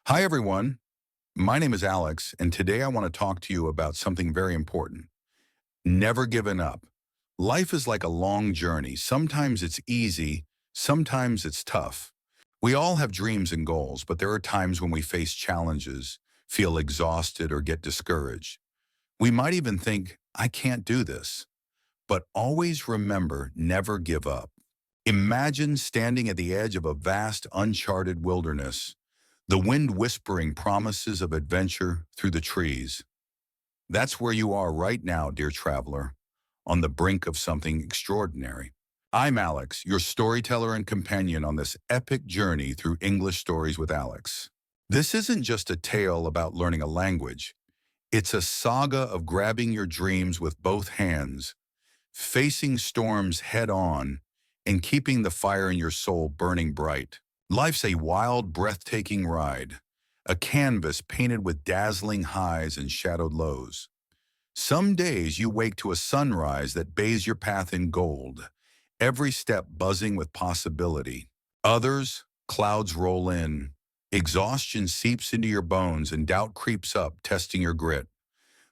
Hi, everyone. My name is Alex, and today I want to talk to you about something very important. Never giving up. Life is like a long journey. Sometimes it's easy, sometimes it's tough. We all have dreams and goals, but there are times when we face challenges, feel exhausted, or get discouraged. We might even think, I can't do this. But always remember, never give up. Imagine standing at the edge of a vast, uncharted wilderness, the wind whispering promises of adventure through the trees. That's where you are right now, dear traveler, on the brink of something extraordinary. I'm Alex, your storyteller and companion on this epic journey through English Stories with Alex. This isn't just a tale about learning a language. It's a saga of grabbing your dreams with both hands, facing storms head on, and keeping the fire in your soul burning bright. Life's a wild, breathtaking ride, a canvas painted with dazzling highs and shadowed lows. Some days you wake to a sunrise that bathes your path in gold, every step buzzing with possibility. Others, clouds roll in, exhaustion seeps into your bones and doubt creeps up, testing your grit.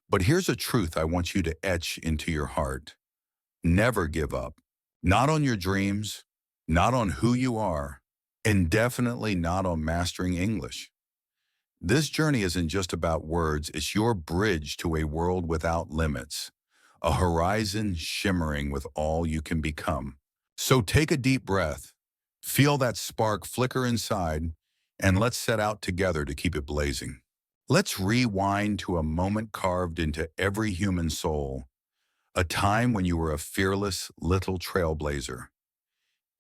But here's a truth I want you to etch into your heart. Never give up. Not on your dreams, not on who you are, and definitely not on mastering English. This journey isn't just about words, it's your bridge to a world without limits, a horizon shimmering with all you can become. So take a deep breath, feel that spark flicker inside, and let's set out together to keep it blazing. Let's rewind to a moment carved into every human soul, a time when you were a fearless little trailblazer.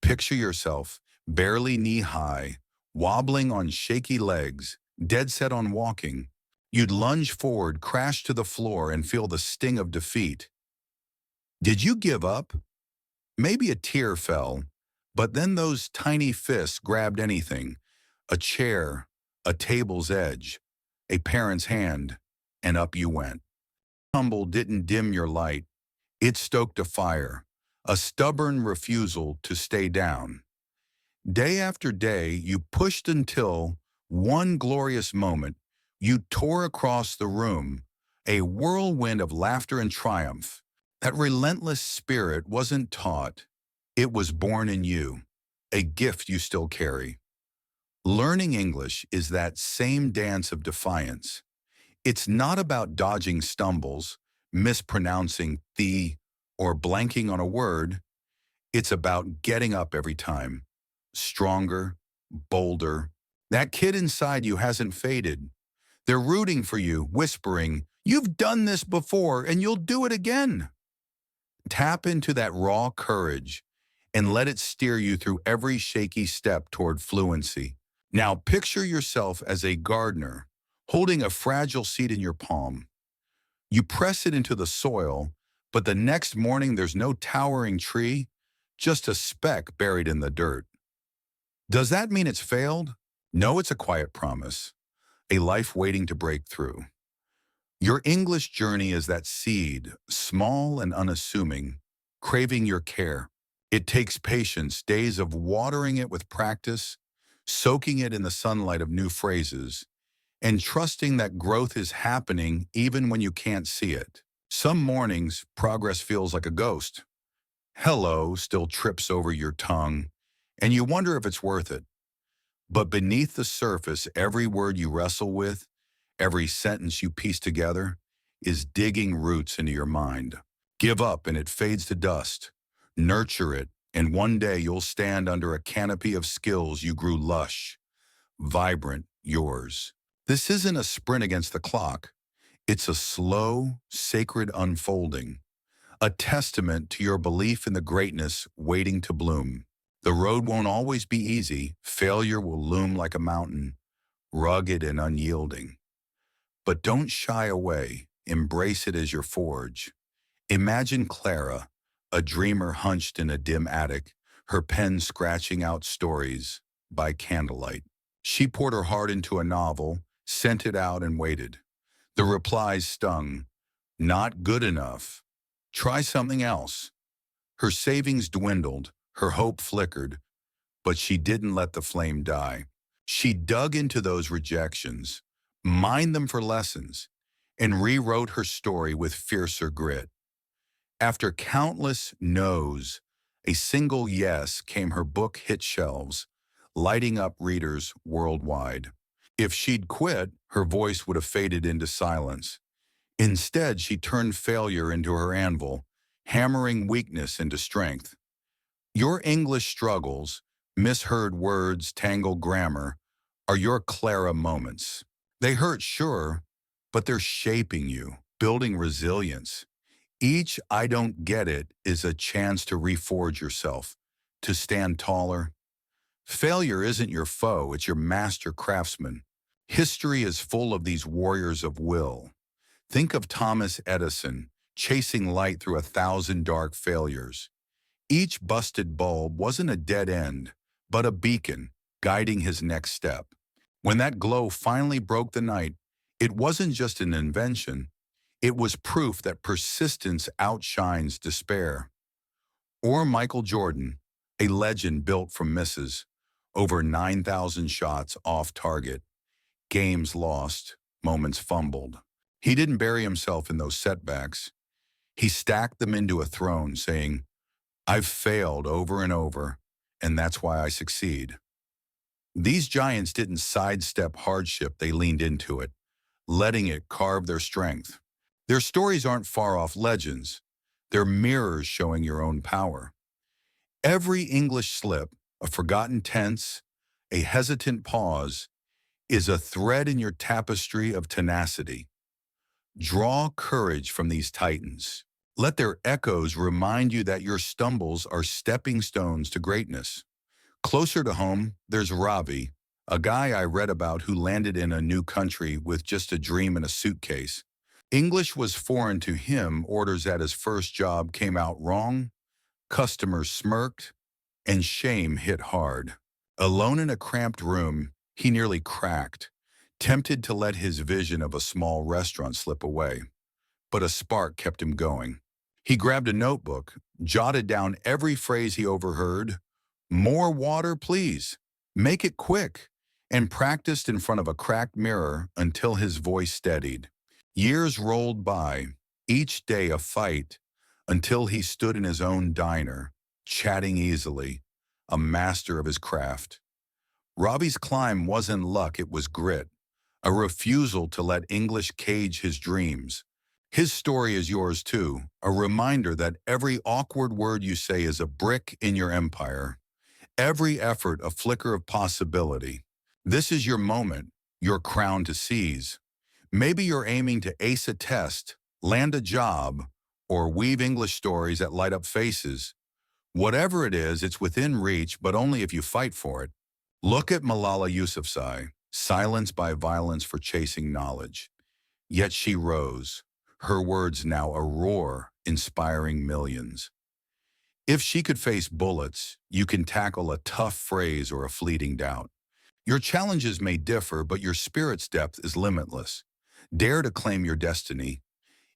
Picture yourself, barely knee-high, wobbling on shaky legs, dead set on walking. You'd lunge forward, crash to the floor, and feel the sting of defeat. Did you give up? Maybe a tear fell, but then those tiny fists grabbed anything, a chair, a table's edge, a parent's hand, and up you went. Tumble didn't dim your light. It stoked a fire, a stubborn refusal to stay down. Day after day, you pushed until, one glorious moment, you tore across the room, a whirlwind of laughter and triumph. That relentless spirit wasn't taught, it was born in you, a gift you still carry. Learning English is that same dance of defiance. It's not about dodging stumbles, mispronouncing the, or blanking on a word. It's about getting up every time, stronger, bolder. That kid inside you hasn't faded. They're rooting for you, whispering, "You've done this before and you'll do it again." Tap into that raw courage and let it steer you through every shaky step toward fluency. Now picture yourself as a gardener, holding a fragile seed in your palm. You press it into the soil, but the next morning there's no towering tree, just a speck buried in the dirt. Does that mean it's failed? No, it's a quiet promise, a life waiting to break through. Your English journey is that seed, small and unassuming, craving your care. It takes patience, days of watering it with practice, soaking it in the sunlight of new phrases, and trusting that growth is happening even when you can't see it. Some mornings, progress feels like a ghost. Hello still trips over your tongue, and you wonder if it's worth it. But beneath the surface, every word you wrestle with, every sentence you piece together, is digging roots into your mind. Give up and it fades to dust. Nurture it, and one day you'll stand under a canopy of skills you grew lush, vibrant, yours. This isn't a sprint against the clock. It's a slow, sacred unfolding, a testament to your belief in the greatness waiting to bloom. The road won't always be easy. Failure will loom like a mountain, rugged and unyielding. But don't shy away. Embrace it as your forge. Imagine Clara, a dreamer hunched in a dim attic, her pen scratching out stories by candlelight. She poured her heart into a novel, sent it out, and waited. The replies stung. Not good enough. Try something else. Her savings dwindled, her hope flickered, but she didn't let the flame die. She dug into those rejections, mined them for lessons, and rewrote her story with fiercer grit. After countless no's, a single yes came her book hit shelves, lighting up readers worldwide. If she'd quit, her voice would have faded into silence. Instead, she turned failure into her anvil, hammering weakness into strength. Your English struggles, misheard words, tangled grammar, are your Clara moments. They hurt, sure, but they're shaping you, building resilience. Each "I don't get it" is a chance to reforge yourself, to stand taller. Failure isn't your foe, it's your master craftsman. History is full of these warriors of will. Think of Thomas Edison, chasing light through 1,000 dark failures. Each busted bulb wasn't a dead end, but a beacon guiding his next step. When that glow finally broke the night, it wasn't just an invention, it was proof that persistence outshines despair. Or Michael Jordan, a legend built from misses, over 9,000 shots off target, games lost, moments fumbled. He didn't bury himself in those setbacks. He stacked them into a throne, saying, "I've failed over and over, and that's why I succeed." These giants didn't sidestep hardship, they leaned into it, letting it carve their strength. Their stories aren't far-off legends. They're mirrors showing your own power. Every English slip, a forgotten tense, a hesitant pause, is a thread in your tapestry of tenacity. Draw courage from these titans. Let their echoes remind you that your stumbles are stepping stones to greatness. Closer to home, there's Ravi, a guy I read about who landed in a new country with just a dream in a suitcase. English was foreign to him, orders at his first job came out wrong, customers smirked, and shame hit hard. Alone in a cramped room, he nearly cracked, tempted to let his vision of a small restaurant slip away. But a spark kept him going. He grabbed a notebook, jotted down every phrase he overheard. "More water, please. Make it quick," and practiced in front of a cracked mirror until his voice steadied. Years rolled by, each day a fight, until he stood in his own diner, chatting easily, a master of his craft. Robbie's climb wasn't luck, it was grit, a refusal to let English cage his dreams. His story is yours too, a reminder that every awkward word you say is a brick in your empire. Every effort a flicker of possibility. This is your moment, your crown to seize. Maybe you're aiming to ace a test, land a job, or weave English stories that light up faces. Whatever it is, it's within reach, but only if you fight for it. Look at Malala Yousafzai, silenced by violence for chasing knowledge. Yet she rose, her words now a roar, inspiring millions. If she could face bullets, you can tackle a tough phrase or a fleeting doubt. Your challenges may differ, but your spirit's depth is limitless. Dare to claim your destiny.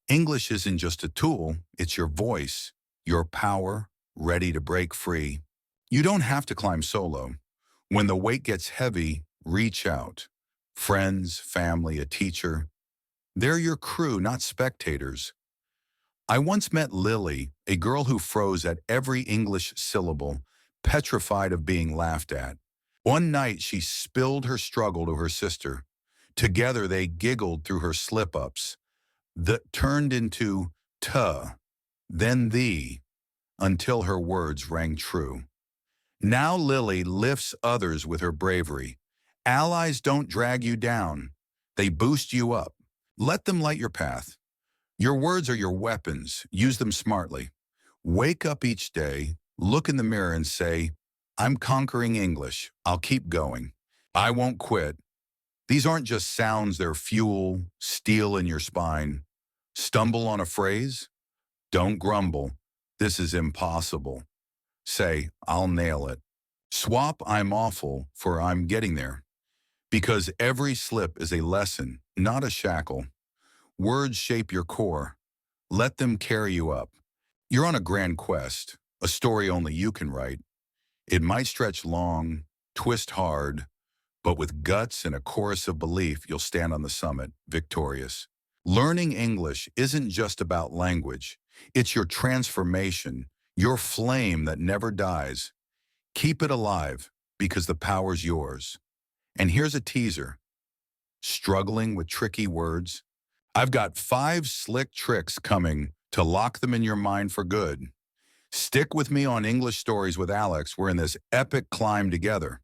English isn't just a tool, it's your voice, your power, ready to break free. You don't have to climb solo. When the weight gets heavy, reach out. Friends, family, a teacher. They're your crew, not spectators. I once met Lily, a girl who froze at every English syllable, petrified of being laughed at. One night she spilled her struggle to her sister. Together they giggled through her slip-ups, that turned into "tuh," then "thee," until her words rang true. Now Lily lifts others with her bravery. Allies don't drag you down. They boost you up. Let them light your path. Your words are your weapons. Use them smartly. Wake up each day, look in the mirror and say, "I'm conquering English. I'll keep going. I won't quit." These aren't just sounds, they're fuel, steel in your spine. Stumble on a phrase? Don't grumble. This is impossible. Say, "I'll nail it." Swap "I'm awful" for "I'm getting there." Because every slip is a lesson, not a shackle. Words shape your core. Let them carry you up. You're on a grand quest, a story only you can write. It might stretch long, twist hard, But with guts and a chorus of belief, you'll stand on the summit, victorious. Learning English isn't just about language. It's your transformation, your flame that never dies. Keep it alive, because the power's yours. And here's a teaser. Struggling with tricky words? I've got 5 slick tricks coming to lock them in your mind for good. Stick with me on English Stories with Alex. We're in this epic climb together.